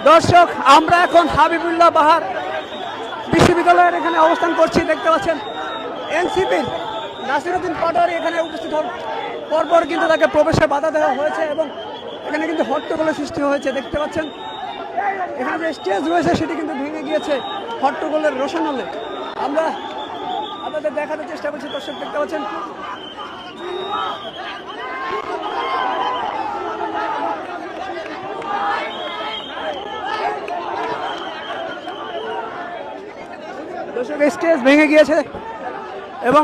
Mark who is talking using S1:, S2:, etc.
S1: দর্শক, আমরা এখন হাবিবুল্লাহ বাহার বিশ্ববিদ্যালয়ের এখানে অবস্থান করছি। দেখতে পাচ্ছেন এনসিপির নাসিরউদ্দিন পাটোয়ারি এখানে উপস্থিত হন পরপর কিন্তু তাকে প্রবেশে বাধা দেওয়া হয়েছে এবং এখানে কিন্তু হট্টগোলের সৃষ্টি হয়েছে। দেখতে পাচ্ছেন এখানে যে স্টেজ রয়েছে সেটি কিন্তু ভেঙে গিয়েছে হট্টগোলের রোশনালে। আমরা আপনাদের দেখাতে চেষ্টা করছি। দর্শক, দেখতে পাচ্ছেন দর্শক, স্টেজ ভেঙে গিয়েছে এবং